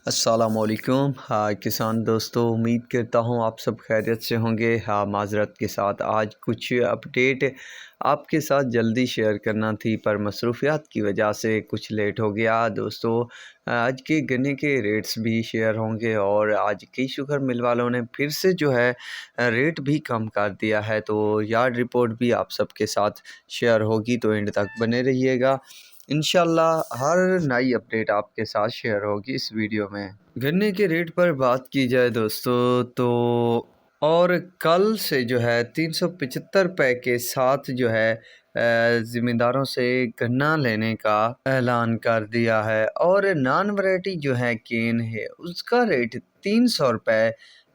السلام علیکم کسان دوستو، امید کرتا ہوں آپ سب خیریت سے ہوں گے۔ معذرت کے ساتھ آج کچھ اپڈیٹ آپ کے ساتھ جلدی شیئر کرنا تھی، پر مصروفیات کی وجہ سے کچھ لیٹ ہو گیا دوستو۔ آج کے گنے کے ریٹس بھی شیئر ہوں گے، اور آج کئی شوگر مل والوں نے پھر سے ریٹ بھی کم کر دیا ہے، تو یارڈ رپورٹ بھی آپ سب کے ساتھ شیئر ہوگی، تو اینڈ تک بنے رہیے گا۔ انشاءاللہ ہر نئی اپڈیٹ آپ کے ساتھ شیئر ہوگی اس ویڈیو میں۔ گنے کے ریٹ پر بات کی جائے دوستو تو اور کل سے 375 روپے کے ساتھ زمینداروں سے گنا لینے کا اعلان کر دیا ہے، اور نان ویرائٹی کین ہے اس کا ریٹ 300 روپے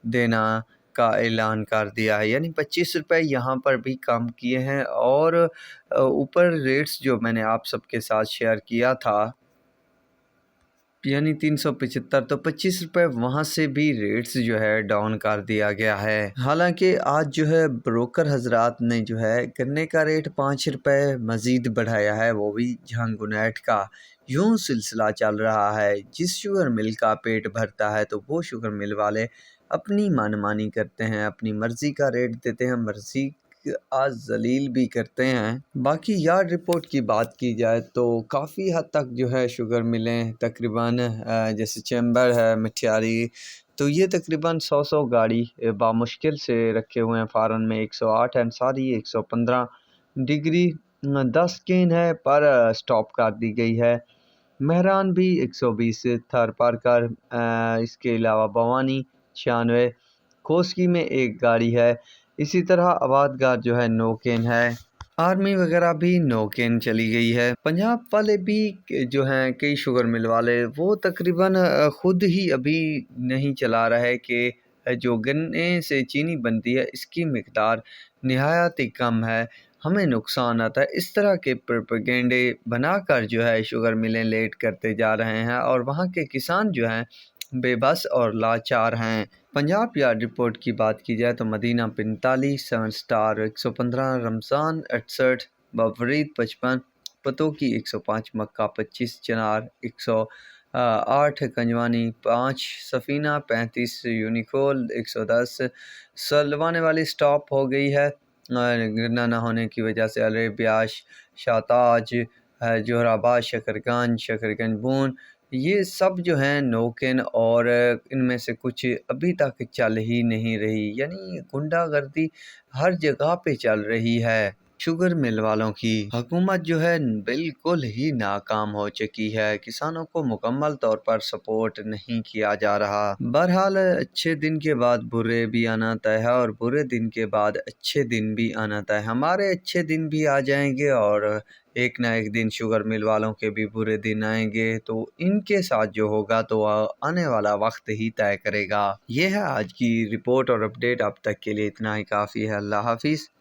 دینا کا اعلان کر دیا ہے، یعنی 25 روپے یہاں پر بھی کم کیے ہیں۔ اور اوپر ریٹس جو میں نے آپ سب کے ساتھ شیئر کیا تھا، یعنی 375، تو 25 روپے وہاں سے بھی ریٹس ڈاؤن کر دیا گیا ہے۔ حالانکہ آج بروکر حضرات نے گنے کا ریٹ 5 روپے مزید بڑھایا ہے، وہ بھی جھنگنیٹ کا۔ یوں سلسلہ چل رہا ہے، جس شوگر مل کا پیٹ بھرتا ہے تو وہ شوگر مل والے اپنی من مانی کرتے ہیں، اپنی مرضی کا ریٹ دیتے ہیں، مرضی آج ذلیل بھی کرتے ہیں۔ باقی یارڈ رپورٹ کی بات کی جائے تو کافی حد تک شوگر ملیں تقریباً جیسے چیمبر ہے، مٹھیاری، تو یہ تقریباً 100 گاڑی بامشکل سے رکھے ہوئے ہیں فارن میں۔ 108 انصاری 115 ڈگری 10 کین ہے پر سٹاپ کر دی گئی ہے۔ مہران بھی 120 تھر پارکر، اس کے علاوہ بوانی 96، کھوسکی میں ایک گاڑی ہے۔ اسی طرح آباد گار 9 کین ہے۔ آرمی وغیرہ بھی 9 کین چلی گئی ہے۔ پنجاب والے بھی کئی شوگر مل والے وہ تقریباً خود ہی ابھی نہیں چلا رہے کہ جو گنے سے چینی بنتی ہے اس کی مقدار نہایت ہی کم ہے، ہمیں نقصان آتا ہے۔ اس طرح کے پروپیگنڈے بنا کر شوگر ملیں لیٹ کرتے جا رہے ہیں، اور وہاں کے کسان بے بس اور لاچار ہیں۔ پنجاب یارڈ رپورٹ کی بات کی جائے تو مدینہ 45، 7 سٹار 115، رمضان 68، بابرید 55، پتوکی 105، مکہ 25، چنار 108، کنجوانی 5، سفینہ 35، یونیکول 110۔ سلوانے والی سٹاپ ہو گئی ہے گرنا نہ ہونے کی وجہ سے۔ الریبیاش، شاتاج، جوہر آباد، شکرگنج بون، یہ سب 9 کین، اور ان میں سے کچھ ابھی تک چل ہی نہیں رہی، یعنی گنڈا گردی ہر جگہ پہ چل رہی ہے۔ شوگر مل والوں کی حکومت بالکل ہی ناکام ہو چکی ہے، کسانوں کو مکمل طور پر سپورٹ نہیں کیا جا رہا۔ بہرحال اچھے دن کے بعد برے بھی آنا طے ہے، اور برے دن کے بعد اچھے دن بھی آنا طے ہے۔ ہمارے اچھے دن بھی آ جائیں گے، اور ایک نہ ایک دن شوگر مل والوں کے بھی برے دن آئیں گے، تو ان کے ساتھ ہوگا تو آنے والا وقت ہی طے کرے گا۔ یہ ہے آج کی رپورٹ اور اپڈیٹ، اب تک کے لیے اتنا ہی کافی ہے۔ اللہ حافظ۔